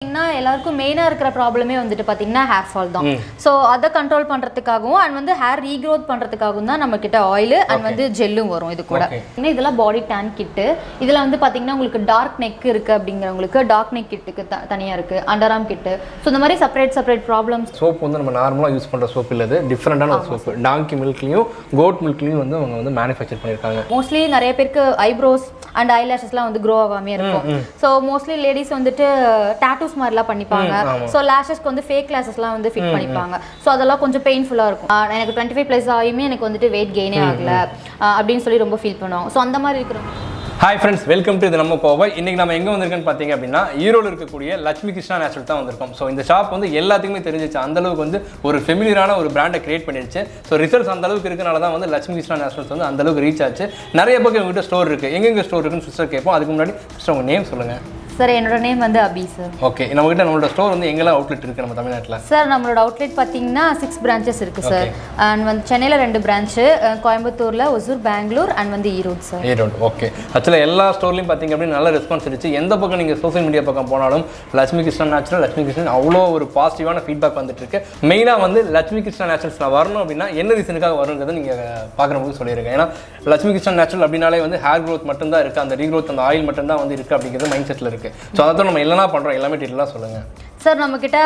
எல்லாருக்கும் மெயினா இருக்கிற ப்ராப்ளமே வந்துட்டு பாத்தீங்கன்னா ஹேர் ஃபால் தான். சோ அத கண்ட்ரோல் பண்றதுக்காகவும் அண்ட் வந்து ஹேர் ரீக்ரோத் பண்றதுக்காகவும் தான் நம்ம கிட்ட ஆயில் அண்ட் வந்து ஜெல்லும் வரும். இது கூட இதெல்லாம் பாடி டேன் கிட். இதுல வந்து பாத்தீங்கன்னா உங்களுக்கு டார்க் நெக் இருக்கு அப்படிங்கிறவங்களுக்கு டார்க் நெக் கிட்டுக்கு தனியா இருக்கு, அண்டர் ஆர்ம் கிட். சோ இந்த மாதிரி செப்பரேட் ப்ராப்ளம்ஸ். சோப் வந்து நம்ம நார்மலா யூஸ் பண்ற சோப் இல்ல, இது டிஃபரண்டான ஒரு சோப். டாங்கி மில்க்லயும் கோட் மில்க்லயும் வந்து அவங்க வந்து மேனுஃபேக்சர் பண்ணிருக்காங்க. மோஸ்ட்லி நிறைய பேருக்கு ஐப்ரோஸ் அண்ட் ஐலாஷஸ்லாம் வந்து க்ரோ ஆகாம இருக்கும். சோ மோஸ்ட்லி லேடிஸ் வந்துட்டு டாட்டூஸ் மாதிரிலாம் பண்ணிப்பாங்க. சோ லாஷஸ்க்கு வந்து ஃபேக் லாஷஸ்லாம் வந்து ஃபிட் பண்ணிப்பாங்க. சோ அதெல்லாம் கொஞ்சம் பெயின்ஃபுல்லா இருக்கும். எனக்கு 25+ ஆகியுமே எனக்கு வந்துட்டு வெயிட் கெயினே ஆகல அப்படின்னு சொல்லி ரொம்ப ஃபீல் பண்ணுவாங்க. ஸோ அந்த மாதிரி இருக்கிறோம். ஹாய் ஃப்ரெண்ட்ஸ், வெல்கம் டு இது நம்ம கோவை. இன்னைக்கு நம்ம எங்கே வந்திருக்கேன்னு பார்த்தீங்க அப்படின்னா ஈரோடு இருக்கக்கூடிய லட்சுமி கிருஷ்ணா நேச்சுரல் தான் வந்திருக்கோம். ஸோ இந்த ஷாப் வந்து எல்லாத்துக்குமே தெரிஞ்சிச்சு, அந்த அளவுக்கு வந்து ஒரு ஃபெமிலியரான ஒரு பிராண்டை கிரியேட் பண்ணிடுச்சு. ஸோ ரிசல்ட்ஸ் அந்த அளவுக்கு இருக்கனால தான் வந்து லட்சுமி கிருஷ்ணா நேச்சுரல்ஸ் வந்து அந்த அளவுக்கு ரீச் ஆச்சு. நிறைய பக்கம் எங்ககிட்ட ஸ்டோர் இருக்குது. எங்கெங்கே ஸ்டோர் இருக்குன்னு சிஸ்டர் கேட்போம். அதுக்கு முன்னாடி சிஸ்டர் உங்கள் நேம் சொல்லுங்கள். சார் என்னோட நேம் வந்து அபி சார். ஓகே, நம்மகிட்ட நம்மளோட ஸ்டோர் வந்து எங்கெல்லாம் அவுட்லெட் இருக்குது நம்ம தமிழ்நாட்டில்? சார் நம்மளோட அவுட்லெட் பார்த்தீங்கன்னா 6 பிரான்ச்சஸ் இருக்குது சார். அண்ட் வந்து சென்னையில் 2 பிரான்ச்சு, கோயம்புத்தூரில், ஒசூர், பெங்களூர் அண்ட் வந்து ஈரோடு சார். ஈரோடு. ஓகே, ஆக்சுவலாக எல்லா ஸ்டோர்லையும் பார்த்தீங்க அப்படின்னு நல்ல ரெஸ்பான்ஸ் இருந்துச்சு. எந்த பக்கம் நீங்கள் சோஷியல் மீடியா பக்கம் போனாலும் லட்சுமி கிருஷ்ணா நேச்சுரல், லட்சுமி கிருஷ்ணன் அவ்வளோ ஒரு பாசிட்டிவான ஃபீட்பேக் வந்துட்டு இருக்கு. மெயினாக வந்து லட்சுமி கிருஷ்ணா நேச்சுரல்ஸ் நான் வரணும் அப்படின்னா என்ன ரீசனுக்காக வருங்கிறத நீங்கள் பார்க்குறவங்க சொல்லியிருக்கேன். ஏன்னா லட்சுமி கிருஷ்ணா நேச்சுரல் அப்படின்னாலே வந்து ஹேர் க்ரோத் மட்டும்தான் இருக்குது, அந்த ரீக்ரோத் அந்த ஆயில் மட்டும்தான் வந்து இருக்குது அப்படிங்கிறது மைண்ட் செட்டில் இருக்குது. ஸோ அதை நம்ம என்ன பண்ணுறோம் எல்லாமே டீட்டெயிலாக சொல்லுங்கள் சார். நம்மக்கிட்ட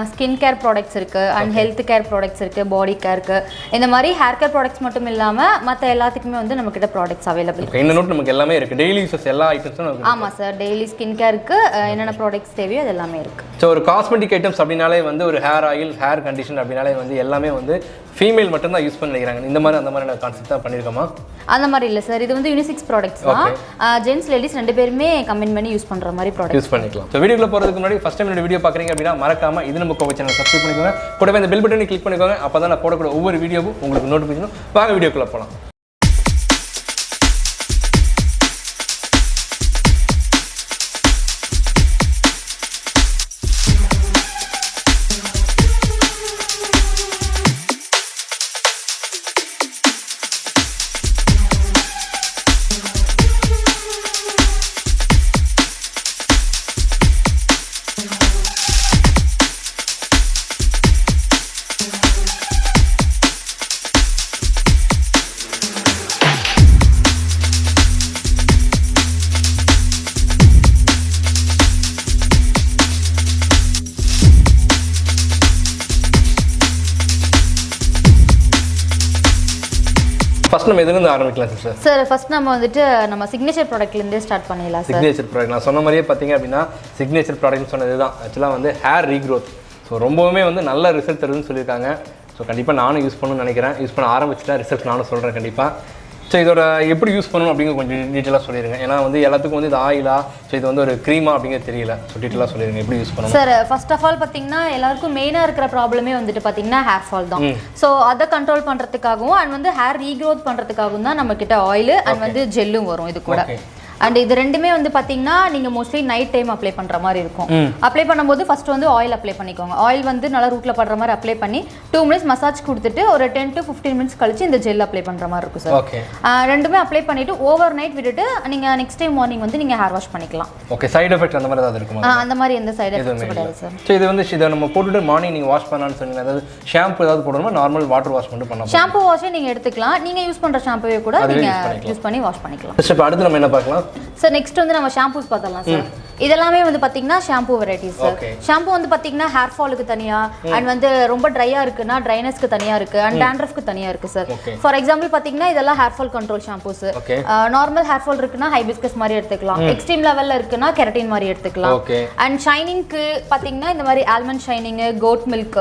ஸ்கின் கேர் ப்ராடக்ட்ஸ் இருக்குது அண்ட் ஹெல்த் கேர் ப்ராடக்ட்ஸ் இருக்குது, பாடி கேருக்கு, இந்த மாதிரி ஹேர் கேர் ப்ராடக்ட்ஸ் மட்டும் இல்லாமல் மற்ற எல்லாத்துக்குமே வந்து நம்மக்கிட்ட ப்ராடக்ட்ஸ் அவைலபிள். இந்த நோட் நமக்கு எல்லாமே இருக்குது, டெய்லி யூஸஸ் எல்லா ஐட்டம்ஸும். ஆமாம் சார், டெய்லி ஸ்கின் கேருக்கு என்னென்ன ப்ராடக்ட்ஸ் தேவையோ அது எல்லாமே இருக்குது. ஸோ ஒரு காஸ்மெட்டிக் ஐட்டம்ஸ் அப்படின்னாலே வந்து ஒரு ஹேர் ஆயில், ஹேர் கண்டிஷன் அப்படின்னாலே வந்து எல்லாமே வந்து ஃபீமேல் மட்டும் தான் யூஸ் பண்ணி நினைக்கிறாங்க. இந்த மாதிரி அந்த மாதிரி கான்செப்ட் தான் பண்ணியிருக்கோமா? அந்த மாதிரி இல்லை சார், இது வந்து யூனிசெக்ஸ் ப்ராடக்ட்ஸ் தான். ஜென்ஸ் லேடிஸ் 2 பேருமே கம்பைன் பண்ணி யூஸ் பண்ணுற மாதிரி ப்ராடக்ட் யூஸ் பண்ணிக்கலாம். ஸோ வீடியோக்குள்ள போகிறதுக்கு முன்னாடி ஃபஸ்ட் டைம் வீடியோ பார்க்குறீங்க அப்படின்னா மறக்காம இது நம்ம கோவை சேனல் சப்ஸ்கிரைப் பண்ணிக்கோங்க. கூடவே இந்த பெல் பட்டனை கிளிக் பண்ணிக்கோங்க. அப்போ தான் நான் போடக்கூடிய ஒவ்வொரு வீடியோவும் உங்களுக்கு நோட்டிஃபிகேஷன். வாங்க வீடியோக்குள்ள போகலாம். ஃபர்ஸ்ட் நம்ம எதுலேருந்து ஆரம்பிக்கலாம் சிஸ்டர்? சார் ஃபர்ஸ்ட் நம்ம வந்துட்டு நம்ம சிக்னேச்சர் ப்ராடக்ட்லேருந்தே ஸ்டார்ட் பண்ணிடலாம் சார். சிக்னேச்சர் ப்ராடக்ட் நான் சொன்ன மாதிரியே பார்த்தீங்க அப்படின்னா சிக்னேச்சர் ப்ராடக்ட்னு சொன்னது தான் ஆக்சுவலாக வந்து ஹேர் ரீக்ரோத். ஸோ ரொம்பவுமே வந்து நல்ல ரிசல்ட் தருதுன்னு சொல்லியிருக்காங்க. ஸோ கண்டிப்பாக நானும் யூஸ் பண்ணணும்னு நினைக்கிறேன். யூஸ் பண்ண ஆரம்பிச்சிட்டேன், ரிசல்ட் நானும் சொல்கிறேன் கண்டிப்பாக. ஸோ இதோட எப்படி யூஸ் பண்ணணும் அப்படிங்கிற கொஞ்சம் டீட்டெயிலாக சொல்லிடுங்க. ஏன்னா வந்து எல்லாத்துக்கும் வந்து இது ஆயிலா, ஸோ இது வந்து ஒரு க்ரீமா அப்படிங்கிறது தெரியல. ஸோ டீட்டெயிலாக சொல்லிடுங்க எப்படி யூஸ் பண்ணணும். சார் ஃபர்ஸ்ட் ஆஃப் ஆல் பார்த்தீங்கன்னா எல்லாருக்கும் மெயினாக இருக்கிற ப்ராப்ளமே வந்துட்டு பார்த்தீங்கன்னா ஹேர் ஃபால் தான். ஸோ அதை கண்ட்ரோல் பண்ணுறதுக்காகவும் அண்ட் வந்து ஹேர் ரீக்ரோத் பண்ணுறதுக்காகவும் தான் நம்ம கிட்ட ஆயில் அண்ட் வந்து ஜெல்லும் வரும். இது கூட அண்ட் இது ரெண்டுமே வந்து பார்த்தீங்கன்னா நீங்கள் மோஸ்ட்லி நைட் டைம் அப்ளை பண்ணுற மாதிரி இருக்கும். அப்ளை பண்ணும்போது ஃபர்ஸ்ட் வந்து ஆயில் அப்ளை பண்ணிக்கோங்க. ஆயில் வந்து நல்லா ரூட்டில் படுற மாதிரி அப்ளை பண்ணி 2 மினிட்ஸ் மசாஜ் கொடுத்துட்டு ஒரு 10 to 15 மினிட்ஸ் கழிச்சு இந்த ஜெல் அப்ளை பண்ணுற மாதிரி இருக்கும் சார். ரெண்டுமே அப்ளை பண்ணிட்டு ஓவர் நைட் விட்டுட்டு நீங்கள் நெக்ஸ்ட் டைம் மார்னிங் வந்து நீங்கள் ஹேர் வாஷ் பண்ணிக்கலாம். ஓகே, சைடு எஃபெக்ட் அந்த மாதிரி ஏதாவது இருக்குமா? அந்த மாதிரி எந்த சைடு எஃபெக்ட்ஸ் கிடையாது சார். ஸோ இது வந்து இதை நம்ம போட்டுட்டு மார்னிங் நீங்கள் வாஷ் பண்ணலாம்னு சொன்னீங்க. அதாவது ஷாம்பு ஏதாவது போடணுமா, நார்மல் வாட்டர் வாஷ் மட்டும் பண்ணலாம்? ஷாம்பு வாஷே நீங்கள் எடுத்துக்கலாம். நீங்கள் யூஸ் பண்ணுற ஷாம்புவே கூட நீங்கள் யூஸ் பண்ணி வாஷ் பண்ணிக்கலாம். இப்போ அடுத்து நம்ம என்ன பார்க்கலாம் சார்? நெக்ஸ்ட் நம்ம ஷாம்பூஸ் பார்த்தலாம் சார். இதெல்லாமே வந்து பாத்தீங்கன்னா ஷாம்பூ வெரைட்டிஸ் சார். ஷாம்பூ வந்து பாத்தீங்கன்னா ஹேர் ஃபாலுக்கு தனியா அண்ட் வந்து ரொம்ப ட்ரையா இருக்குன்னா ட்ரைனஸ்க்கு தனியா இருக்கு அண்ட் டாண்ட்ரஃப்க்கு தனியா இருக்கு சார். ஃபார் எக்ஸாம்பிள் பாத்தீங்கன்னா இதெல்லாம் hair fall control shampoos. Normal hair fall இருக்குன்னா ஹைபிஸ்கஸ் மாதிரி எடுத்துக்கலாம். எக்ஸ்ட்ரீம் லெவல்ல இருக்குன்னா கெரட்டின் மாதிரி எடுத்துக்கலாம். அண்ட் ஷைனிங்க்கு பாத்தீங்கன்னா இந்த மாதிரி ஆல்மண்ட் ஷைனிங், கோட் மில்க்,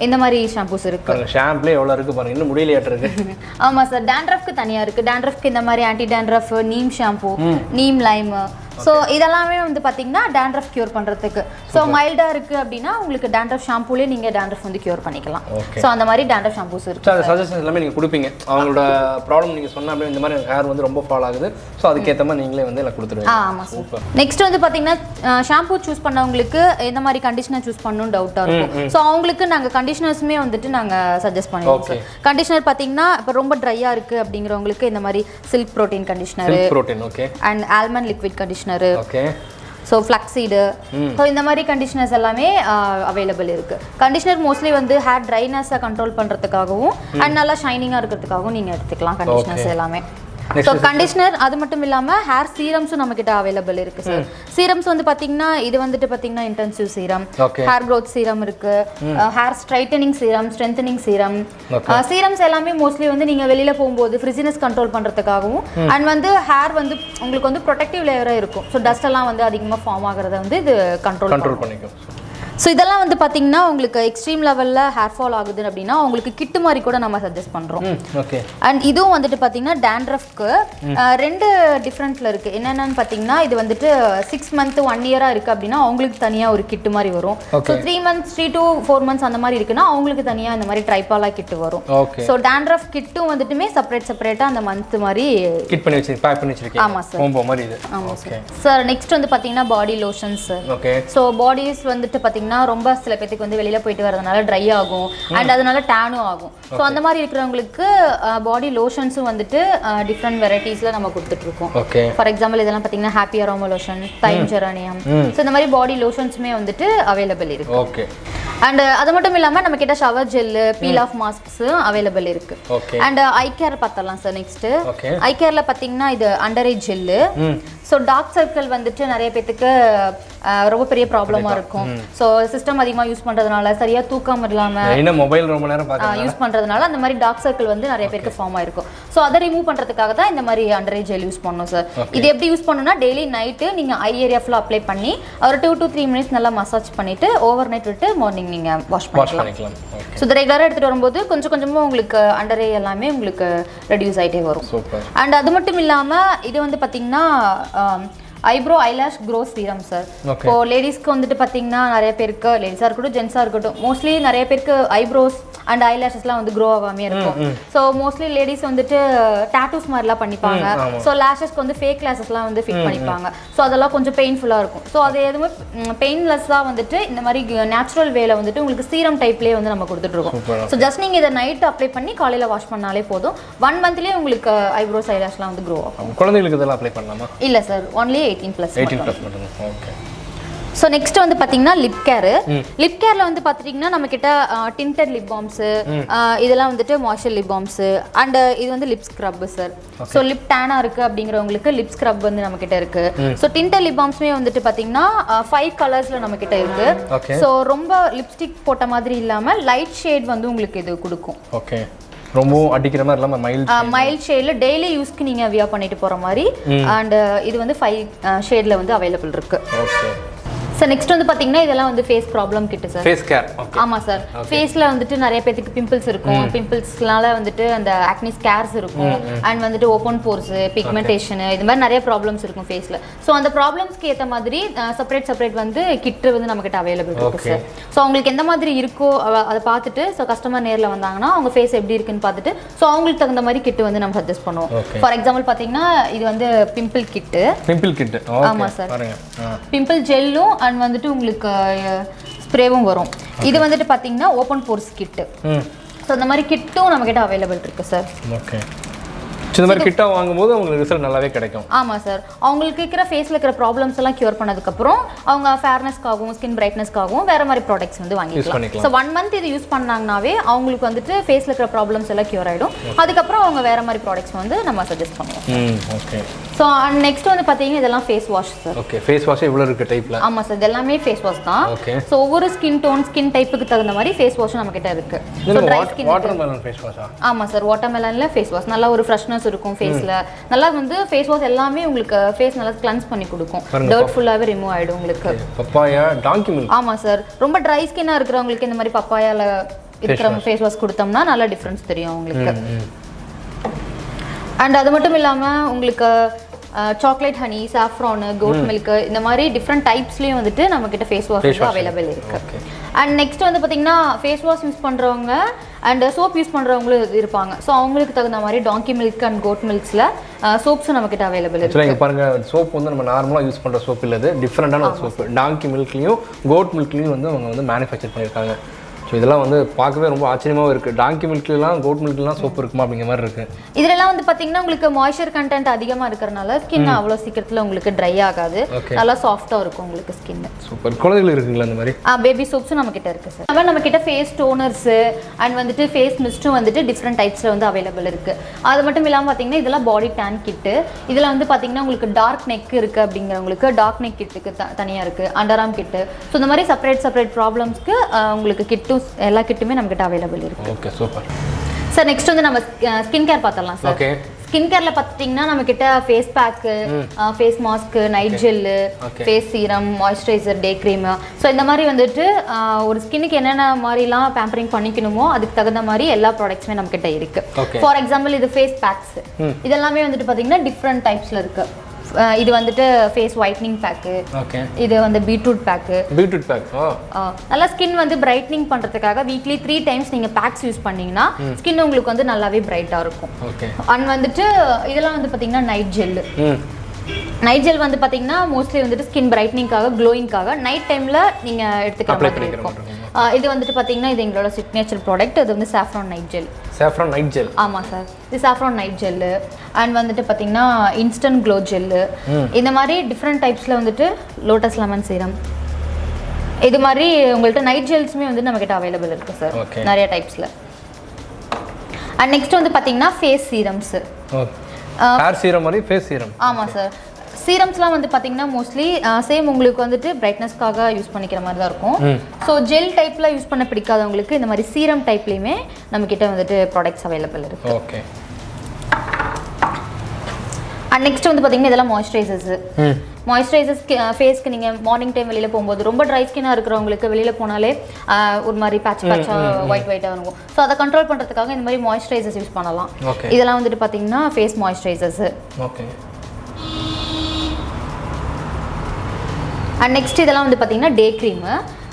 இந்த மாதிரி ஷாம்பூஸ் இருக்கு. ஷாம்புல எவ்வளவு இருக்கு பாருங்க, இன்னும் முடியலையாட்ட இருக்கு. ஆமா சார், டாண்ட்ரஃப்க்கு தனியா இருக்கு. டாண்ட்ரஃப்க்கு இந்த மாதிரி anti dandruff, neem shampoo, neem Lime. So இதெல்லாமே வந்து பார்த்தீங்கன்னா டேண்ட்ரஃப் க்யூர் பண்ணுறதுக்கு. ஸோ மைல்டாக இருக்குது அப்படின்னா உங்களுக்கு டேண்ட்ரஃப் ஷாம்பூலேயே நீங்கள் டேண்ட்ரஃப் வந்து க்யூர் பண்ணிக்கலாம். ஸோ அந்த மாதிரி டேண்ட்ரஃப் ஷாம்பூஸ் இருக்குது. ஸோ அந்த சஜஷன்ஸ் எல்லாமே நீங்கள் கொடுப்பீங்க. அவங்களோட ப்ராப்ளம் நீங்கள் சொன்னால் அப்படியே இந்த மாதிரி ஹேர் வந்து ரொம்ப ஃபால் ஆகுது, ஸோ அதுக்கேற்ற மாதிரி நீங்களே வந்து எல்லாம் கொடுத்துருவீங்க. ஆமாம் சார். நெக்ஸ்ட் வந்து பார்த்தீங்கன்னா ஷாம்பூ சூஸ் பண்ணவங்களுக்கு எந்த மாதிரி கண்டிஷனர் சூஸ் பண்ணணும்னு டவுட்டாக இருக்கும். ஸோ அவங்களுக்கு நாங்கள் கண்டிஷனர்ஸுமே வந்துட்டு நாங்கள் சஜஸ்ட் பண்ணுவோம் சார். கண்டிஷனர் பார்த்தீங்கன்னா இப்போ ரொம்ப ட்ரையாக இருக்குது அப்படிங்கிறவங்களுக்கு இந்த மாதிரி silk protein conditioner, protein, okay, and almond liquid conditioner, okay, so flaxseed, so இந்த மாதிரி கண்டிஷனர்ஸ் எல்லாமே அவைலபிள் இருக்குது. கண்டிஷனர் மோஸ்ட்லி வந்து ஹேர் ட்ரைனஸை கண்ட்ரோல் பண்ணுறதுக்காகவும் அண்ட் நல்லா ஷைனிங்காக இருக்கிறதுக்காகவும் நீங்கள் எடுத்துக்கலாம் கண்டிஷனர்ஸ் எல்லாமே. ஸோ கண்டிஷனர் அது மட்டும் இல்லாமல் ஹேர் சீரம்ஸும் நம்மக்கிட்ட அவைலபிள் இருக்குது சார். சீரம்ஸ் வந்து பார்த்தீங்கன்னா இது வந்துட்டு பார்த்தீங்கன்னா intensive serum, hair growth serum இருக்குது, hair straightening serum, strengthening serum. Serums எல்லாமே மோஸ்ட்லி வந்து நீங்கள் வெளியில் போகும்போது ஃப்ரிஸினஸ் கண்ட்ரோல் பண்ணுறதுக்காகவும் அண்ட் வந்து ஹேர் வந்து உங்களுக்கு வந்து ப்ரொடெக்டிவ் லேயராக இருக்கும். ஸோ டஸ்ட் எல்லாம் வந்து அதிகமாக ஃபார்ம் ஆகிறத வந்து இது கண்ட்ரோல் பண்ணிக்கும். ஸோ இதெல்லாம் வந்து பார்த்தீங்கன்னா உங்களுக்கு எக்ஸ்ட்ரீம் லெவலில் ஹேர் ஃபால் ஆகுது அப்படின்னா உங்களுக்கு கிட்டு மாதிரி கூட நம்ம சஜஸ்ட் பண்ணுறோம். ஓகே. அண்ட் இதுவும் வந்துட்டு பார்த்தீங்கன்னா டேண்ட்ரஃப்க்கு 2 டிஃப்ரெண்ட்டில் இருக்குது. என்னென்னு பார்த்தீங்கன்னா இது வந்துட்டு 6 month 1 year இருக்குது அப்படின்னா அவங்களுக்கு தனியாக ஒரு கிட்டு மாதிரி வரும். ஸோ 3 months 3 to 4 months அந்த மாதிரி இருக்குன்னா அவங்களுக்கு தனியாக இந்த மாதிரி ட்ரைபாலாக கிட்டு வரும். ஸோ டேண்ட்ரஃப் கிட்டும் வந்துட்டுமே செப்பரேட்டாக அந்த மந்த் மாதிரி கிட் பண்ணி வச்சு பேக் பண்ணி வச்சிருக்கீங்க. ஆமாம் சார். கோம்போ மாதிரி இது. ஆமாம் சார். சார் நெக்ஸ்ட் வந்து பார்த்தீங்கன்னா பாடி lotions sir. Okay. So bodies வந்துட்டு பார்த்தீங்கன்னா ரொம்ப சில பேருக்கு வந்து வெளியில போயிட்டு வரதுனால ட்ரை ஆகும் அண்ட் அதனால டேனும் ஆகும். ஸோ அந்த மாதிரி இருக்கிறவங்களுக்கு பாடி லோஷன்ஸும் வந்துட்டு டிஃப்ரெண்ட் வெரைட்டிஸ்ல நம்ம கொடுத்துட்டு இருக்கோம். ஃபார் எக்ஸாம்பிள் இதெல்லாம் பார்த்தீங்கன்னா happy aroma lotion, thyme geranium, so இந்த மாதிரி பாடி லோஷன்ஸுமே வந்துட்டு அவைலபிள் இருக்கு. ஓகே. அண்ட் அது மட்டும் இல்லாமல் நம்ம கிட்ட shower gel, peel off masks available இருக்கு. அண்ட் ஐ கேர் பார்த்தலாம் சார். நெக்ஸ்ட் ஐ கேர்ல பார்த்தீங்கன்னா இது under eye gel. So dark circle வந்துட்டு நிறைய பேத்துக்கு ரொம்ப பெரிய ப்ராப்ளமாக இருக்கும். ஸோ சிஸ்டம் அதிகமாக யூஸ் பண்ணுறதுனால சரியாக தூக்கம் இல்லாமல் மொபைல் ரொம்ப நேரம் யூஸ் பண்ணுறதுனால அந்த மாதிரி டார்க் சர்க்கிள் வந்து நிறைய பேருக்கு ஃபார்ம் ஆயிருக்கும். ஸோ அதை ரிமூவ் பண்ணுறதுக்காக தான் இந்த மாதிரி அண்டர் ஐ ஜெல் யூஸ் பண்ணணும் சார். இது எப்படி யூஸ் பண்ணணும்னா டெய்லி நைட்டு நீங்கள் ஐ ஏரியா ஃபுல்லாக அப்ளை பண்ணி ஒரு 2 to 3 minutes நல்லா மசாஜ் பண்ணிட்டு ஓவர் நைட் விட்டு மார்னிங் நீங்கள் வாஷ் பண்ணிக்கலாம். ஸோ இது ரெகுலராக எடுத்துகிட்டு வரும்போது கொஞ்சம் கொஞ்சமாக உங்களுக்கு அண்டர் ஐ எல்லாமே உங்களுக்கு ரெடியூஸ் ஆகிட்டே வரும். அண்ட் அது மட்டும் இல்லாமல் இது வந்து பார்த்தீங்கன்னா eyebrow eyelash grow serum sir. இப்போ லேடிஸ்க்கு வந்துட்டு பார்த்தீங்கன்னா நிறைய பேருக்கு லேடிஸாக இருக்கட்டும் ஜென்ஸாக இருக்கட்டும் மோஸ்ட்லி நிறைய பேருக்கு ஐப்ரோஸ் அண்ட் ஐலாஷஸ்லாம் வந்து க்ரோ ஆகாமே இருக்கும். ஸோ மோஸ்ட்லி லேடிஸ் வந்துட்டு டாட்டூஸ் மாதிரிலாம் பண்ணிப்பாங்க. ஸோ லேஷஸ்க்கு வந்து ஃபேக் லேஷஸ்லாம் வந்து ஃபிட் பண்ணிப்பாங்க. ஸோ அதெல்லாம் கொஞ்சம் பெயின்ஃபுல்லாக இருக்கும். ஸோ அது எதுவுமே பெயின்லெஸ்ஸாக வந்துட்டு இந்த மாதிரி நேச்சுரல் வேல வந்துட்டு உங்களுக்கு சீரம் டைப்லேயே வந்து நம்ம கொடுத்துட்ருக்கோம். ஸோ ஜஸ்ட் நீங்கள் இதை நைட் அப்ளை பண்ணி காலையில் வாஷ் பண்ணாலே போதும். 1 monthலேயே உங்களுக்கு ஐப்ரோஸ் ஐலாஷ்லாம் வந்து க்ரோ ஆகும். குழந்தைகளுக்கு இதெல்லாம் அப்ளை பண்ணலாமா? இல்லை சார், ஒன்லி 18+. 18+ மட்டும். ஓகே. ஸோ நெக்ஸ்ட் வந்து பார்த்தீங்கன்னா லிப் கேரு. லிப் கேரில் வந்து பார்த்துட்டிங்கன்னா நம்மக்கிட்ட டிண்டட் லிப் பாம்ஸு, இதெல்லாம் வந்துட்டு மாய்ஸ்சர் லிப் பாம்ஸு அண்ட் இது வந்து lip scrub sir. So lip டேனாக இருக்குது அப்படிங்கிறவங்களுக்கு லிப் ஸ்க்ரப் வந்து நம்மக்கிட்ட இருக்குது. ஸோ டிண்டட் லிப் பாம்ஸுமே வந்துட்டு பார்த்தீங்கன்னா 5 கலர்ஸில் நம்மக்கிட்ட இருக்குது. ஸோ ரொம்ப லிப்ஸ்டிக் போட்ட மாதிரி இல்லாமல் லைட் ஷேட் வந்து உங்களுக்கு இது கொடுக்கும். ஓகே. ரொம்ப அடிக்கிற மாதிரி இல்லாம மைல்ட் ஷேட்ல டெய்லி யூஸ்க்கு நீங்க வியர் பண்ணிட்டு போற மாதிரி அண்ட் இது வந்து 5 ஷேட்ல வந்து அவைலபிள் இருக்கு. ஓகே. சார் நெக்ஸ்ட் வந்து பாத்தீங்கன்னா இதெல்லாம் வந்து ஃபேஸ் ப்ராப்ளம் கிட்ட சார். Face care. ஓகே. ஆமா சார். ஃபேஸ்ல வந்துட்டு நிறைய பேருக்கு பிம்பிள்ஸ் இருக்கும். பிம்பிள்ஸ்னால வந்துட்டு அந்த ஆக்னி ஸ்கேர்ஸ் இருக்கும் அண்ட் வந்துட்டு ஓபன் போர்ஸ், பிக்மெண்டேஷன் இது மாதிரி நிறைய ப்ராப்ளம்ஸ் இருக்கும் ஃபேஸ்ல. ஸோ அந்த ப்ராப்ளம்ஸ்க்கு ஏற்ற மாதிரி செப்பரேட் வந்து கிட் வந்து நம்ம கிட்ட அவைலபிள் இருக்கு சார். ஸோ அவங்களுக்கு எந்த மாதிரி இருக்கோ அதை பார்த்துட்டு ஸோ கஸ்டமர் நேரில் வந்தாங்கன்னா அவங்க ஃபேஸ் எப்படி இருக்குன்னு பார்த்துட்டு ஸோ அவங்களுக்கு தகுந்த மாதிரி கிட் வந்து நம்ம சஜஸ்ட் பண்ணுவோம். ஃபார் எக்ஸாம்பிள் பார்த்தீங்கன்னா இது வந்து பிம்பிள் கிட்டு. ஆமா சார். பிம்பிள் ஜெல்லும் அண்ட் வந்துட்டு உங்களுக்கு ஸ்ப்ரேவும் வரும். இது வந்துட்டு பார்த்தீங்கன்னா ஓப்பன் போர்ஸ் கிட்டு. ஸோ இந்த மாதிரி கிட்டும் நம்மக்கிட்ட அவைலபிள் இருக்கு சார். ஓகே. இந்த மாதிரி கிட்டா வாங்கும்போது உங்களுக்கு ரிசல்ட் நல்லாவே கிடைக்கும். ஆமா சார். அவங்களுக்கு இருக்கிற ஃபேஸ்ல இருக்கிற ப்ராப்ளம்ஸ் எல்லாம் கியூர் பண்ணதுக்கு அப்புறம் அவங்க ஃபேர்னஸ்க்காகவும் ஸ்கின் பிரைட்னஸ்க்காகவும் வேற மாதிரி ப்ராடக்ட்ஸ் வந்து வாங்கிக்கலாம். ஸோ 1 month இது யூஸ் பண்ணாங்கனாவே அவங்களுக்கு வந்துட்டு ஃபேஸ்ல இருக்கிற ப்ராப்ளம்ஸ் எல்லாம் கியூர் ஆயிடும். அதுக்கப்புறம் அவங்க வேற மாதிரி ப்ராடக்ட்ஸ் வந்து நம்ம சஜஸ்ட் பண்ணுவோம். ஓகே. ஸோ நெக்ஸ்ட் வந்து பார்த்தீங்கன்னா இதெல்லாம் face wash sir. Okay. Face wash இவ்வளோ இருக்கு டைப்ல? ஆமாம் சார், இது எல்லாமே ஃபேஸ் வாஷ் தான். ஓகே. ஸோ ஒவ்வொரு ஸ்கின் டோன் ஸ்கின் டைப்புக்கு தகுந்த மாதிரி ஃபேஸ் வாஷும் நம்ம கிட்ட இருக்கு. So dry skin watermelon face வாஷா? ஆமாம் சார், வாட்டர்மெலன்ல ஃபேஸ் வாஷ் நல்லா ஒரு ஃப்ரெஷ்னஸ் இருக்கும் ஃபேஸ்ல. நல்லா வந்து ஃபேஸ் வாஷ் எல்லாமே உங்களுக்கு ஃபேஸ் நல்லா கிளென்ஸ் பண்ணி கொடுக்கும். டர்ட் ஃபுல்லாவே ரிமூவ் ஆயிடும் உங்களுக்கு. Papaya, donkey milk. ஆமாம் சார், ரொம்ப ட்ரை ஸ்கின்னா இருக்கிறவங்களுக்கு இந்த மாதிரி பப்பாயால இருக்கிற ஃபேஸ் வாஷ் கொடுத்தோம்னா நல்ல டிஃபரன்ஸ் தெரியும் உங்களுக்கு. அண்ட் அது மட்டும் இல்லாமல் உங்களுக்கு chocolate honey, saffron, goat milk இந்த மாதிரி டிஃப்ரெண்ட் டைப்ஸ்லேயும் வந்துட்டு நம்மக்கிட்ட ஃபேஸ் வாஷ் அவைலபிள் இருக்குது. அண்ட் நெக்ஸ்ட் வந்து பார்த்தீங்கன்னா ஃபேஸ் வாஷ் யூஸ் பண்ணுறவங்க அண்ட் சோப் யூஸ் பண்ணுறவங்களும் இருப்பாங்க. ஸோ அவங்களுக்கு தகுந்த மாதிரி டாங்கி மில்க் அண்ட் கோட் மில்க்ஸில் சோப்ஸும் நம்மக்கிட்ட அவைலபிள் இருக்குது. இங்கே பாருங்கள், சோப் வந்து நம்ம நார்மலாக யூஸ் பண்ணுற சோப் இல்லை, டிஃப்ரெண்டான ஒரு சோப்பு. டாங்கி மில்க்லையும் கோட் மில்க்லையும் வந்து அவங்க வந்து மேனுஃபேக்சர் பண்ணியிருக்காங்க. ஸோ ஸோ இதெல்லாம் வந்து பார்க்கவே ரொம்ப ஆச்சரியமாகவும் இருக்குது. டாங்கி மில்க்லாம் கோட் மில்க்லாம் சோப்பு இருக்குமா அப்படிங்கிற மாதிரி இருக்குது. இதெல்லாம் வந்து பார்த்தீங்கன்னா உங்களுக்கு மாய்ஸ்சர் கண்டென்ட் அதிகமாக இருக்கிறனால ஸ்கின் அவ்வளோ சீக்கிரத்தில் உங்களுக்கு ட்ரை ஆகாது, நல்லா சாஃப்டாக இருக்கும் உங்களுக்கு ஸ்கின். சூப்பர். குழந்தைகள் இருக்குங்களா அந்த மாதிரி? பேபி சோப்ஸும் நம்ம கிட்ட இருக்குது சார். அப்புறம் நம்ம கிட்ட ஃபேஸ் டோனர்ஸு அண்ட் வந்துட்டு ஃபேஸ் மிஸ்ட்டும் வந்துட்டு டிஃப்ரெண்ட் டைப்ஸில் வந்து அவைலபிள் இருக்குது. அது மட்டும் இல்லாமல் பார்த்தீங்கன்னா இதெல்லாம் பாடி டேன் கிட்டு. இதில் வந்து பார்த்தீங்கன்னா உங்களுக்கு டார்க் நெக் இருக்குது அப்படிங்கிறவங்களுக்கு டார்க் நெக் கிட்டுக்கு தனியாக இருக்குது, அண்டர் ஆர்ம் கிட்டு. ஸோ இந்த மாதிரி செப்பரேட் ப்ராப்ளம்ஸ்க்கு உங்களுக்கு கிட்டும் எல்லா கிட்டுமே நம்ம கிட்ட அவைலபிள் இருக்கு. Okay super sir. நெக்ஸ்ட் வந்து நம்ம ஸ்கின் கேர் பார்த்தலாம் சார். ஓகே. ஸ்கின் கேர்ல பார்த்தீங்கன்னா நம்ம கிட்ட face pack, face mask, night gel, face serum, moisturiser, day cream. So இந்த மாதிரி வந்துட்டு ஒரு ஸ்கின்னுக்கு என்னென்ன மாதிரிலாம் பேம்பரிங் பண்ணிக்கணுமோ அதுக்கு தகுந்த மாதிரி எல்லா ப்ராடக்ட்ஸுமே நம்ம கிட்ட இருக்கு. ஃபார் எக்ஸாம்பிள் இது ஃபேஸ் பேக்ஸ், இதெல்லாமே வந்துட்டு பார்த்தீங்கன்னா டிஃப்ரெண்ட் டைப்ஸ்ல இருக்கு. இது வந்துட்டு ஃபேஸ் ஒயிட்னிங் பேக்கு, இது வந்து பீட்ரூட் பேக்கு. பீட்ரூட் பேக் நல்லா ஸ்கின் வந்து பிரைட்னிங் பண்றதுக்காக வீக்லி 3 டைம்ஸ் நீங்க பேக்ஸ் யூஸ் பண்ணீங்கன்னா ஸ்கின் உங்களுக்கு வந்து நல்லாவே பிரைட்டா இருக்கும். அண்ட் வந்துட்டு இதெல்லாம் வந்து பாத்தீங்கன்னா நைட் ஜெல். நைட் ஜெல் வந்து பாத்தீங்கன்னா மோஸ்ட்லி வந்துட்டு ஸ்கின் பிரைட்னிங்காக, க்ளோயிங்காக நைட் டைம்ல நீங்க எடுத்துக்கிற மாதிரி இருக்கும். இது வந்துட்டு பாத்தீங்கன்னா இது எங்களோட சிக்னேச்சர் ப்ராடக்ட். இது வந்து saffron night gel. Saffron night gel. ஆமா சார், இது சாஃப்ரான் நைட் ஜெல். அண்ட் வந்துட்டு பாத்தீங்கன்னா இன்ஸ்டன்ட் க்ளோ ஜெல். இந்த மாதிரி டிஃப்ரெண்ட் டைப்ஸ்ல வந்துட்டு லோட்டஸ் லெமன் சீரம், இது மாதிரி உங்கள்ட்ட நைட் ஜெல்ஸ்மே வந்து நம்ம கிட்ட அவைலபிள் இருக்கு சார், நிறைய டைப்ஸ்ல. அண்ட் நெக்ஸ்ட் வந்து பாத்தீங்கன்னா ஃபேஸ் சீரம்ஸ். ஹேர் சீரம் மாதிரி ஃபேஸ் சீரம். ஆமா சார். சீரம்ஸ்லாம் வந்து பார்த்தீங்கன்னா மோஸ்ட்லி சேம் உங்களுக்கு வந்துட்டு பிரைட்னஸ்க்காக யூஸ் பண்ணிக்கிற மாதிரி தான் இருக்கும். ஸோ ஜெல் டைப்பில் யூஸ் பண்ண பிடிக்காதவங்களுக்கு இந்த மாதிரி சீரம் டைப்லேயுமே நம்மக்கிட்ட வந்துட்டு ப்ராடக்ட்ஸ் அவைலபிள் இருக்குது. ஓகே. அண்ட் நெக்ஸ்ட் வந்து பார்த்தீங்கன்னா இதெல்லாம் மாய்ஸ்சரைசர்ஸ். மாய்ஸ்சரைசர்ஸ் ஃபேஸ்க்கு நீங்கள் மார்னிங் டைம் வெளியில் போகும்போது ரொம்ப ட்ரை ஸ்கின்னாக இருக்கிறவங்களுக்கு வெளியில் போனாலே ஒரு மாதிரி பேட்சாக ஒயிட்டாக இருக்கும். ஸோ அதை கண்ட்ரோல் பண்ணுறதுக்காக இந்த மாதிரி மாய்ஸ்சரைசர்ஸ் யூஸ் பண்ணலாம். இதெல்லாம் வந்துட்டு பார்த்தீங்கன்னா face moisturisers. Okay. And next இதெல்லாம் வந்து பார்த்தீங்கன்னா day cream.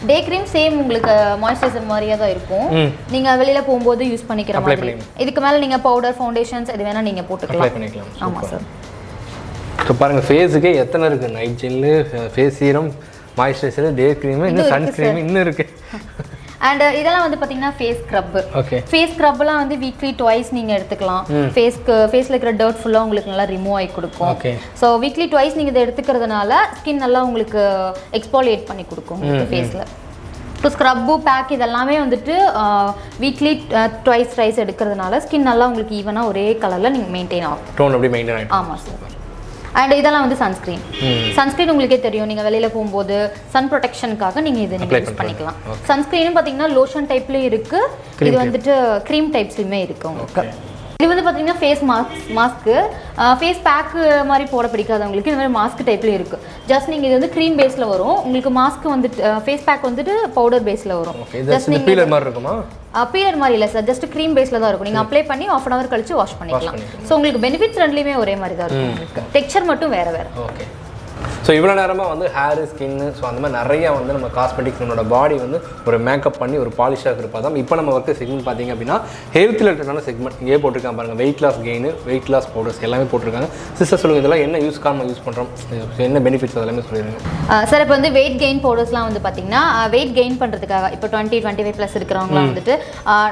Day cream same உங்களுக்கு மாய்ஸ்சரைசர் மாதிரியே தான் இருக்கும். நீங்கள் வெளியில் போகும்போது யூஸ் பண்ணிக்கிற மாதிரி. இதுக்கு மேலே நீங்கள் பவுடர், ஃபவுண்டேஷன்ஸ் இது வேணால் நீங்கள் போட்டுக்கலாம். ஆமாம் சார். இப்போ பாருங்கள் ஃபேஸுக்கே எத்தனை இருக்குது. Night gel, face serum, moisturiser, day cream, இன்னும் சன்ஸ்க்ரீம் இன்னும் இருக்குது. அண்ட் இதெல்லாம் வந்து பார்த்தீங்கன்னா ஃபேஸ் ஸ்க்ரப். ஃபேஸ் ஸ்க்ரப்லாம் வந்து வீக்லி ட்வைஸ் நீங்கள் எடுத்துக்கலாம். ஃபேஸில் இருக்கிற டர்ட் ஃபுல்லாக உங்களுக்கு நல்லா ரிமூவ் ஆகி கொடுக்கும். ஸோ வீக்லி ட்வைஸ் நீங்கள் இதை எடுத்துக்கிறதுனால ஸ்கின் நல்லா உங்களுக்கு எக்ஸ்பாலியேட் பண்ணி கொடுக்கும் உங்களுக்கு ஃபேஸில். இப்போ ஸ்க்ரப்பு, பேக் இதெல்லாமே வந்துட்டு வீக்லி ட்வைஸ் எடுக்கிறதுனால ஸ்கின் நல்லா உங்களுக்கு ஈவனாக ஒரே கலரில் நீங்கள் மெயின்டைன் ஆகும். டோன் அப்படி மெயின்டைன் ஆகும். ஆமாம் சார். அண்ட் இதெல்லாம் வந்து சன்ஸ்க்ரீன். சன்ஸ்க்ரீன் உங்களுக்கே தெரியும், நீங்கள் வெளியில் போகும்போது சன் ப்ரொடெக்ஷனுக்காக நீங்கள் இதை நீங்கள் யூஸ் பண்ணிக்கலாம். சன்ஸ்க்ரீனும் பார்த்தீங்கன்னா லோஷன் டைப்லேயும் இருக்குது, இது வந்துட்டு க்ரீம் டைப்ஸ்லையுமே இருக்குது உங்களுக்கு. இது வந்து பார்த்தீங்கன்னா ஃபேஸ் மாஸ்க்கு. ஃபேஸ் பேக்கு மாதிரி போட பிடிக்காதவங்களுக்கு இந்த மாதிரி மாஸ்க் டைப்லேயும் இருக்குது. ஜஸ்ட் நீங்கள் இது வந்து க்ரீம் பேஸில் வரும், உங்களுக்கு மாஸ்க் வந்துட்டு ஃபேஸ் பேக் வந்துட்டு பவுடர் பேஸில் வரும். ஜஸ்ட் நீங்கள் பீலர் மாதிரி இருக்குமா? பீலர் மாதிரி இல்லை சார், ஜஸ்ட் க்ரீம் பேஸில் தான் இருக்கும். நீங்கள் அப்ளை பண்ணி 1/2 hour கழிச்சு வாஷ் பண்ணிக்கலாம். ஸோ உங்களுக்கு பெனிஃபிட்ஸ் ரெண்டுலேயுமே ஒரே மாதிரி தான் இருக்கும் உங்களுக்கு. டெக்ஸ்சர் மட்டும் வேறு வேறு. ஓகே. ஸோ இவ்வளோ நேரமாக வந்து ஹேரு, ஸ்கின்னு, ஸோ அந்த மாதிரி நிறையா வந்து நம்ம காஸ்மெட்டிக்ஸ் நம்மளோட பாடி வந்து ஒரு மேக்கப் பண்ணி ஒரு பாலிஷாக இருப்பதான். இப்போ நம்ம ஒர்க்கு செக்மெண்ட் பார்த்தீங்க அப்படின்னா ஹெல்த்தில் ரிலேட்டடான செக்மெண்ட் இங்கே போட்டிருக்காங்க பாருங்கள். Weight loss gain, weight loss powders எல்லாமே போட்டிருக்காங்க. சிஸ்டர் சொல்லுங்கள், இதெல்லாம் என்ன யூஸ்க்காக யூஸ் பண்ணுறோம், என்ன பெனிஃபிட்ஸ் அதெல்லாமே சொல்லிடுங்க சார். இப்போ வந்து வெயிட் கெயின் பவுடர்ஸ்லாம் வந்து பார்த்தீங்கன்னா வெயிட் கெயின் பண்ணுறதுக்காக இப்போ 20-25+ இருக்கிறவங்களாம் வந்துட்டு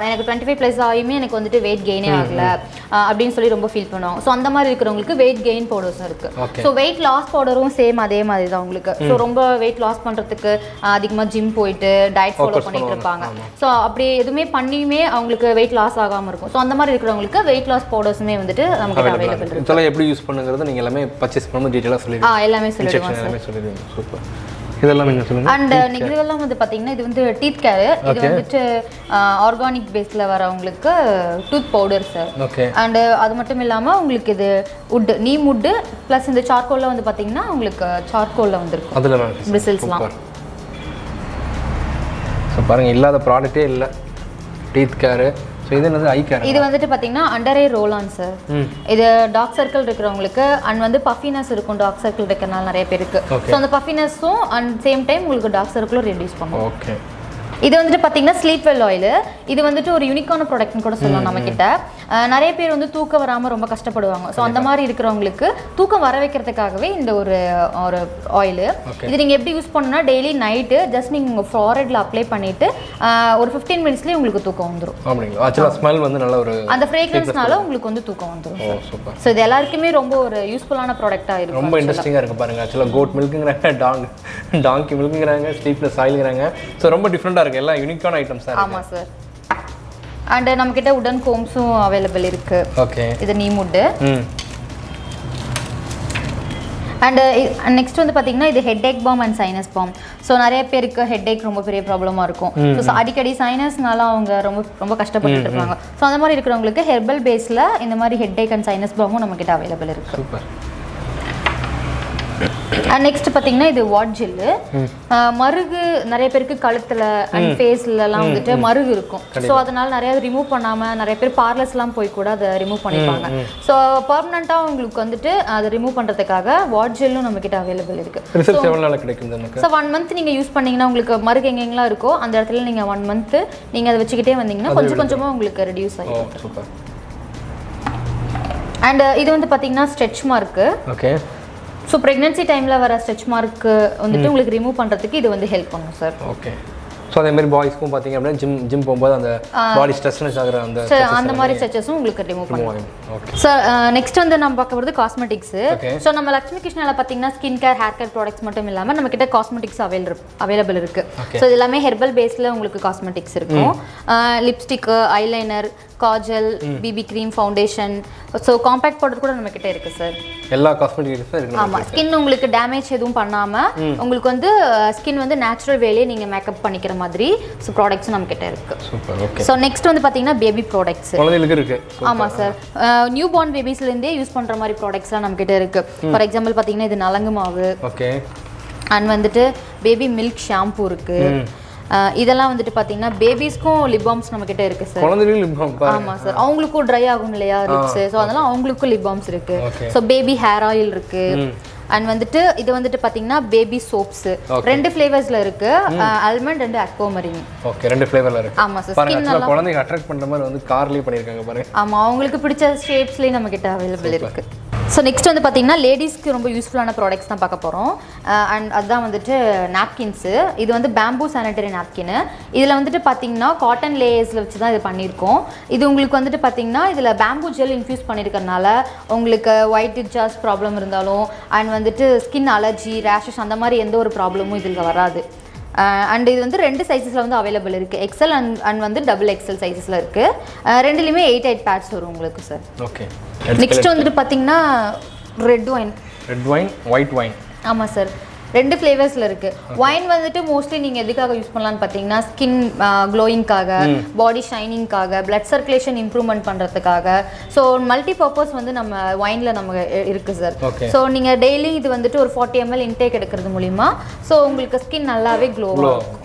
எனக்கு 25+ ஆகியுமே எனக்கு வந்துட்டு வெயிட் கெயினே ஆகலை அப்படின்னு சொல்லி ரொம்ப ஃபீல் பண்ணுவாங்க. ஸோ அந்த மாதிரி இருக்கிறவங்களுக்கு வெயிட் கெயின் பவுடர்ஸும் இருக்குது. ஸோ வெயிட் லாஸ் பவுடரும் சேம் அதே மாதிரி தான் உங்களுக்கு. ஸோ ரொம்ப வெயிட் லாஸ் பண்ணுறதுக்கு அதிகமாக ஜிம் போயிட்டு டயட் ஃபாலோ பண்ணிட்டு இருப்பாங்க. ஸோ அப்படி எதுவுமே பண்ணியுமே அவங்களுக்கு வெயிட் லாஸ் ஆகாமல் இருக்கும். ஸோ அந்த மாதிரி இருக்கிறவங்களுக்கு வெயிட் லாஸ் பவுடர்ஸுமே வந்துட்டு நமக்கு அவைலபிள் இருக்கு. இதெல்லாம் எப்படி யூஸ் பண்ணுங்கிறது நீங்கள் எல்லாமே பர்ச்சேஸ் பண்ணும்போது டீட்டெயிலாக சொல்லிடுங்க. எல்லாமே சொல்லிடுவோம். சூப்பர். இதெல்லாம் என்ன சொல்லுங்க. அண்ட் இதெல்லாம் வந்து பார்த்தீங்கன்னா இது வந்து டீத் கேர். இது வந்துட்டு ஆர்கானிக் பேஸில் வரவங்களுக்கு டூத் பவுடர் சார். அண்ட் அது மட்டும் இல்லாமல் உங்களுக்கு இது வுட், நீம் வுட்டு ப்ளஸ் இந்த சார்கோலில் வந்து பார்த்தீங்கன்னா உங்களுக்கு சார்கோலில் வந்துருக்கும் அதில் பிரிசில்ஸ்லாம். ஸோ பாருங்கள், இல்லாத ப்ராடக்ட்டே இல்லை. டீத் கேரு. ஸோ இது என்னது ஐ கேர். இது வந்துட்டு பார்த்தீங்கன்னா under eye roll on sir. இது டார்க் சர்க்கிள் இருக்கிறவங்களுக்கு அண்ட் வந்து பஃபினஸ் இருக்கும், டார்க் சர்க்கிள் இருக்கிறனால நிறைய பேருக்கு. ஸோ அந்த பஃபினஸும் அண்ட் சேம் டைம் உங்களுக்கு டார்க் சர்க்கிளும் ரெடியூஸ் பண்ணும். ஓகே. இது வந்துட்டு பார்த்தீங்கன்னா ஸ்லீப் வெல் ஆயில். இது வந்துட்டு ஒரு யூனிக்கான ப்ராடக்ட்னு கூட சொல்லலாம் நம்ம கிட்ட. நிறைய பேர் வந்து தூக்கம் வராமல் ரொம்ப கஷ்டப்படுவாங்க. ஸோ அந்த மாதிரி இருக்கிறவங்களுக்கு தூக்கம் வர வைக்கிறதுக்காகவே இந்த ஒரு ஆயில். இது நீங்கள் எப்படி யூஸ் பண்ணணும்னா டெய்லி நைட்டு ஜஸ்ட் நீங்கள் உங்கள் ஃபாரெட்டில் அப்ளை பண்ணிவிட்டு ஒரு 15 மினிட்ஸ்லேயே உங்களுக்கு தூக்கம் வந்துடும். ஸ்மெல் வந்து நல்ல ஒரு அந்த ஃப்ரேக்ரன்ஸ்னால உங்களுக்கு வந்து தூக்கம் வந்துடும். ஸோ இது எல்லாருக்குமே ரொம்ப ஒரு யூஸ்ஃபுல்லான ப்ராடக்டாக இருக்கும். ரொம்ப இன்ட்ரெஸ்டிங்காக இருக்குது பாருங்கள். ஆக்சுவலாக கோட் மில்க்குங்கிறாங்க, டாங்கி மில்க்குங்கிறாங்க, ஸ்லீப்லெஸ் ஆயில்ங்கிறாங்க. ஸோ ரொம்ப டிஃப்ரெண்ட்டாக இருக்குது, எல்லாம் யூனிக்கான ஐட்டம்ஸ் தான். ஆமாம் சார். அண்ட் நம்மக்கிட்ட உடன் கோம்ஸும் அவைலபிள் இருக்குது. ஓகே, இது நீமுட்டு. அண்ட் நெக்ஸ்ட் வந்து பார்த்தீங்கன்னா இது headache balm and sinus balm. So நிறைய பேருக்கு ஹெட் ஏக் ரொம்ப பெரிய ப்ராப்ளமாக இருக்கும். ஸோ அடிக்கடி சைனஸ்னால அவங்க ரொம்ப ரொம்ப கஷ்டப்பட்டு இருப்பாங்க. ஸோ அந்த மாதிரி இருக்கிறவங்களுக்கு ஹெர்பல் பேஸில் இந்த மாதிரி ஹெட் ஏக் அண்ட் சைனஸ் பாமும் நம்மக்கிட்ட அவைலபிள் இருக்குது. சூப்பர். அண்ட் நெக்ஸ்ட் பார்த்தீங்கன்னா இது வாட் ஜெல்லு. மருகு நிறைய பேருக்கு கழுத்தில் அண்ட் ஃபேஸ்லலாம் வந்துட்டு மருகு இருக்கும். ஸோ அதனால நிறைய ரிமூவ் பண்ணாமல் நிறைய பேர் பார்லர்ஸ்லாம் போய் கூட அதை ரிமூவ் பண்ணிப்பாங்க. ஸோ பர்மனெண்ட்டாக உங்களுக்கு வந்துட்டு அதை ரிமூவ் பண்ணுறதுக்காக வாட் ஜெல்லும் நம்மக்கிட்ட அவைலபிள் இருக்குது. ஸோ 1 மந்த் நீங்கள் யூஸ் பண்ணிங்கன்னா உங்களுக்கு மருகு எங்கெங்கெல்லாம் இருக்கோ அந்த இடத்துல நீங்கள் 1 மந்த் நீங்கள் அதை வச்சுக்கிட்டே வந்தீங்கன்னா கொஞ்சம் கொஞ்சமாக உங்களுக்கு ரெடியூஸ் ஆகிடும். அண்ட் இது வந்து பார்த்தீங்கன்னா stretch mark. Okay. So pregnancy டைமில் வர ஸ்ட்ரெச் மார்க்கு வந்துட்டு உங்களுக்கு ரிமூவ் பண்ணுறதுக்கு இது வந்து ஹெல்ப் பண்ணும் சார். ஓகே. ஸோ அதே மாதிரி பாய்ஸ்க்கும் பார்த்தீங்க அப்படின்னா ஜிம் போகும்போது அந்த பாடி ஸ்ட்ரெஸ்னஸ் ஆகிற அந்த மாதிரி ஸ்ட்ரெச்சஸும் உங்களுக்கு ரிமூவ் பண்ணுவோம். Okay sir. நெக்ஸ்ட் வந்து நம்ம பார்க்க போகிறது காஸ்மெட்டிக்ஸு. ஸோ நம்ம லக்ஷ்மி கிருஷ்ணாவில் பார்த்தீங்கன்னா skin care, hair care products மட்டும் இல்லாமல் நம்மக்கிட்ட காஸ்மெட்டிக்ஸ் அவைலபிள் இருக்குது. ஸோ இது எல்லாமே ஹெர்பல் பேஸில் உங்களுக்கு காஸ்மெட்டிக்ஸ் இருக்கும். Lipstick, eyeliner, Kajal, BP cream, foundation, so compact powder கூட நம்ம கிட்ட இருக்கு சார். எல்லா காஸ்மெட்டிக்ஸும் இருக்கு. ஆமாம், ஸ்கின் உங்களுக்கு டேமேஜ் எதுவும் பண்ணாமல் உங்களுக்கு வந்து ஸ்கின் வந்து நேச்சுரல் வேலையே நீங்கள் மேக்கப் பண்ணிக்கிற மாதிரி ஸோ ப்ராடக்ட்ஸும் நம்ம கிட்ட இருக்கு. சூப்பர். ஓகே. ஸோ நெக்ஸ்ட் வந்து பார்த்தீங்கன்னா பேபி ப்ராடக்ட்ஸ் குழந்தைகளுக்கு இருக்கு. ஆமாம் சார். நியூ பார்ன் பேபிஸ்லேருந்தே யூஸ் பண்ணுற மாதிரி ப்ராடக்ட்ஸ்லாம் நம்ம கிட்ட இருக்கு. ஃபார் எக்ஸாம்பிள் பார்த்தீங்கன்னா இது நலங்கு மாவு. ஓகே. அண்ட் வந்துட்டு பேபி மில்க் ஷாம்பூ இருக்கு. இதெல்லாம் வந்துட்டு பார்த்தீங்கன்னா பேபிஸ்க்கும் லிப் பாம்ஸ் நம்ம கிட்ட இருக்கு சார். குழந்தைகளுக்கு லிப் பாம். ஆமாம் சார், அவங்களுக்கும் ட்ரை ஆகும் இல்லையா லிப்ஸ். ஸோ அதெல்லாம் அவங்களுக்கும் லிப் பாம்ஸ் இருக்கு. ஸோ பேபி ஹேர் ஆயில் இருக்கு. அண்ட் வந்துட்டு இது வந்துட்டு பார்த்தீங்கன்னா பேபி சோப்ஸ் 2 ஃப்ளேவர்ஸ்ல இருக்கு, ஆல்மண்ட் அண்ட் அக்வாமரின். ஓகே, 2 ஃப்ளேவர்ல இருக்கு. ஆமா சார். ஸ்கின் நல்லா குழந்தைகளை அட்ராக்ட் பண்ற மாதிரி வந்து கார்லயே பண்ணிருக்காங்க பாருங்க. ஆமா, அவங்களுக்கு பிடிச்ச ஷேப்ஸ்லயே நம்ம கிட்ட அவைலபிள் இருக்கு. ஸோ நெக்ஸ்ட் வந்து பார்த்தீங்கன்னா லேடிஸ்க்கு ரொம்ப யூஸ்ஃபுல்லான ப்ராடக்ட்ஸ் தான் பார்க்க போகிறோம். அண்ட் அதுதான் வந்துட்டு நாப்கின்ஸு. இது வந்து பேம்பூ சானிட்டரி நாப்கின். இதில் வந்துட்டு பார்த்தீங்கன்னா காட்டன் லேயர்ஸில் வச்சு தான் இது பண்ணியிருக்கோம். இது உங்களுக்கு வந்துட்டு பார்த்தீங்கன்னா இதில் பேம்பூ ஜெல் இன்ஃப்யூஸ் பண்ணியிருக்கறனால உங்களுக்கு ஒயிட் டிச்சார்ஜ் ப்ராப்ளம் இருந்தாலும் அண்ட் வந்துட்டு ஸ்கின் அலர்ஜி, ரேஷஸ் அந்த மாதிரி எந்த ஒரு ப்ராப்ளமும் இதில் வராது. அண்ட் இது வந்து 2 சைஸஸில் வந்து அவைலபிள் இருக்குது. எக்ஸல் அண்ட் வந்து XXL சைஸஸில் இருக்குது. ரெண்டுலேயுமே 8 பேட்ஸ் வரும் உங்களுக்கு சார். ஓகே. நெக்ஸ்ட் வந்துட்டு பார்த்தீங்கன்னா ரெட் ஒயின், ஒயிட் ஒயின். ஆமாம் சார், 2 ஃப்ளேவர்ஸில் இருக்குது. ஒயின் வந்துட்டு மோஸ்ட்லி நீங்கள் எதுக்காக யூஸ் பண்ணலான்னு பார்த்தீங்கன்னா ஸ்கின் க்ளோயிங்காக, பாடி ஷைனிங்காக, பிளட் சர்க்குலேஷன் இம்ப்ரூவ்மெண்ட் பண்ணுறதுக்காக. ஸோ மல்டி பர்பஸ் வந்து நம்ம ஒயினில் நம்ம இருக்குது சார். ஸோ நீங்கள் டெய்லி இது வந்துட்டு ஒரு 40 ml இன்டேக் எடுக்கிறது மூலிமா ஸோ உங்களுக்கு ஸ்கின் நல்லாவே க்ளோவாக இருக்கும்.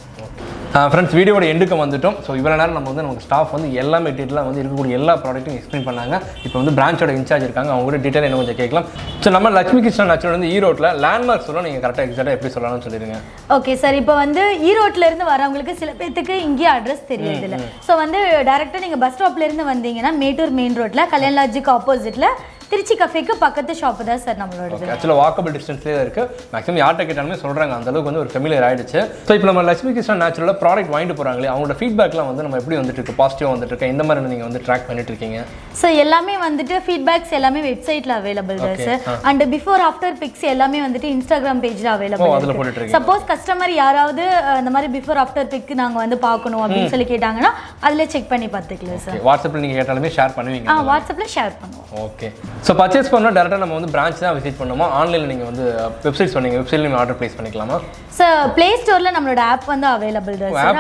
ஃப்ரெண்ட்ஸ், வீடியோட எண்டுக்கு வந்துட்டோம். ஸோ இவ்வளோ நேரம் நம்ம வந்து நமக்கு ஸ்டாஃப் வந்து எல்லா மெட்டீரியலாக வந்து இருக்கக்கூடிய எல்லா ப்ராடக்ட்டும் எக்ஸ்பிளைன் பண்ணாங்க. இப்போ வந்து பிரான்ச்சோட இன்சார்ஜ் இருக்காங்க, அவங்க கூட டீட்டெயில் என்ன கொஞ்சம் கேட்கலாம். ஸோ நம்ம லக்ஷ்மி கிருஷ்ணா நேச்சுரல் வந்து ஈரோட்டில் லேண்ட்மார்க் சொல்ல நீங்கள் கரெக்டாக எக்ஸாக்டாக எப்படி சொல்லலாம்னு சொல்லிடுங்க. ஓகே சார், இப்போ வந்து ஈரோட்டிலேருந்து வரவங்களுக்கு சில பேர்த்துக்கு இங்கே அட்ரஸ் தெரியுது இல்லை. ஸோ வந்து டேரெக்டாக நீங்கள் பஸ் ஸ்டாப்லேருந்து வந்தீங்கன்னா மேட்டூர் மெயின் ரோட்டில் கல்யாண் லாட்ஜுக்கு ஆப்போசிட்டில் திருச்சி கஃபேக்கு பக்கத்து ஷாப்பு தான் சார் நம்மளோட. ஆக்சுவலாக வாக்கபிள் டிஸ்டன்ஸ்லேயே இருக்குது. மேக்ஸிமம் யார்கிட்ட கேட்டாலுமே சொல்கிறாங்க, அந்த அளவுக்கு வந்து ஒரு ஃபெமிலியர் ஆயிடுச்சு. ஸோ இப்போ நம்ம லக்ஷ்மி கிருஷ்ணா நேச்சுரலில் ப்ராடக்ட் வாங்கிட்டு போகிறாங்களே, அவங்களோட ஃபீட்பேக்லாம் வந்து நம்ம எப்படி வந்துட்டு இருக்கு, பாசிட்டிவாக வந்துட்டு இருக்கு, இந்த மாதிரி நீங்கள் வந்து ட்ராக் பண்ணிட்டு இருக்கீங்க? ஸோ எல்லாமே வந்துட்டு ஃபீட்பேக்ஸ் எல்லாமே வெப்சைட்டில் அவைலபிள் தான் sir. And before after pics எல்லாமே வந்துட்டு இன்ஸ்டாகிராம் பேஜில் அவைலபிள். அதில் போட்டுட்டு சப்போஸ் கஸ்டமர் யாராவது அந்த மாதிரி பிஃபோர் ஆஃப்டர் பிக் நாங்கள் வந்து பார்க்கணும் அப்படின்னு சொல்லி கேட்டாங்கன்னா அதில் செக் பண்ணி பார்த்துக்கலாம் சார். வாட்ஸ்அப்பில் நீங்கள் கேட்டாலுமே ஷேர் பண்ணுவீங்க? வாட்ஸ்அப்பில் ஷேர் பண்ணுவோம். ஓகே. ஸோ பர்ச்சேஸ் பண்ணால் டேரெக்டாக நம்ம வந்து பிரான்ச் தான் விசிட் பண்ணுமா, ஆன்லைனில் நீங்கள் வந்து வெப்சைட் சொன்னீங்க, வெப்சைட்டில் நீங்கள் ஆர்டர் ப்ளேஸ் பண்ணிக்கலாமா? சார் ப்ளே ஸ்டோரில் நம்மளோட ஆப் வந்து அவைலபிள் தான் சார்.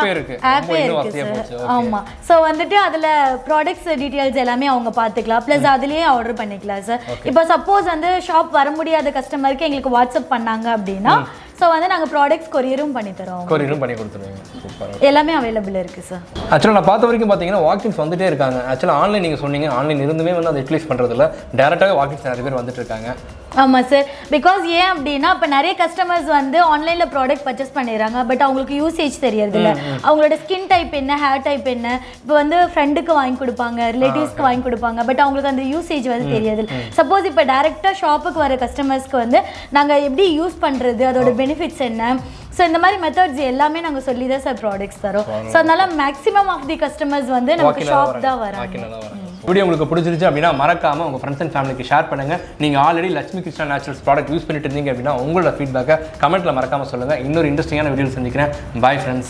ஆப்பே இருக்குது சார். ஆமாம். ஸோ வந்துட்டு அதில் ப்ராடக்ட்ஸ் டீட்டெயில்ஸ் எல்லாமே அவங்க பார்த்துக்கலாம், ப்ளஸ் அதுலேயே ஆர்டர் பண்ணிக்கலாம் சார். இப்போ சப்போஸ் வந்து ஷாப் வர முடியாத கஸ்டமருக்கு எங்களுக்கு வாட்ஸ்அப் பண்ணாங்க அப்படின்னா ஸோ வந்து நாங்கள் ப்ராடக்ட்ஸ் கொரியரும் பண்ணி தரோம். கொரியரும் பண்ணி கொடுத்துருவீங்க. சூப்பர். எல்லாமே அவைலபிள் இருக்குது சார். ஆக்சுவலாக நான் பார்த்த வரைக்கும் பார்த்தீங்கன்னா வாக்கின்ஸ் வந்துட்டே இருக்காங்க. ஆக்சுவலாக ஆன்லைன் நீங்கள் சொன்னீங்க, ஆன்லைன் இருந்துமே வந்து அதை யூட்டிலைஸ் பண்ணுறதில்ல, டேரெக்டாக வாக்கின்ஸ் நிறைய பேர் வந்துட்டு இருக்காங்க. ஆமாம் சார். பிகாஸ் ஏன் அப்படின்னா இப்போ நிறைய கஸ்டமர்ஸ் வந்து ஆன்லைனில் ப்ராடக்ட் பர்ச்சேஸ் பண்ணிடுறாங்க. பட் அவங்களுக்கு யூசேஜ் தெரியறதில்ல. அவங்களோட ஸ்கின் டைப் என்ன, ஹேர் டைப் என்ன, இப்போ வந்து ஃப்ரெண்டுக்கு வாங்கி கொடுப்பாங்க, ரிலேட்டிவ்ஸ்க்கு வாங்கி கொடுப்பாங்க. பட் அவங்களுக்கு அந்த யூசேஜ் வந்து தெரியாதில்ல. சப்போஸ் இப்போ டேரெக்டாக ஷாப்புக்கு வர கஸ்டமர்ஸ்க்கு வந்து நாங்கள் எப்படி யூஸ் பண்ணுறது, அதோட பெனிஃபிட்ஸ் என்ன, ஸோ இந்த மாதிரி மெத்தட்ஸ் எல்லாமே நாங்கள் சொல்லி தான் சார் ப்ராடக்ட்ஸ் தரோம். ஸோ அதனால மேக்ஸிமம் ஆஃப் தி கஸ்டமர்ஸ் வந்து நமக்கு ஷாப் தான் வராங்க. வீடியோ உங்களுக்கு பிடிச்சிருச்சு அப்படின்னா மறக்காம உங்க ஃப்ரெண்ட்ஸ் அண்ட் ஃபேமிலிக்கு ஷேர் பண்ணுங்க. நீங்க already Lakshmi Krishna naturals product use பண்ணிட்டு இருந்தீங்க அப்படின்னா உங்களோட ஃபீட்பேக்கை கமெண்ட்ல மறக்காம சொல்லுங்க. இன்னொரு இன்ட்ரெஸ்டிங்கான வீடியோ சந்திக்கிறேன். Bye friends.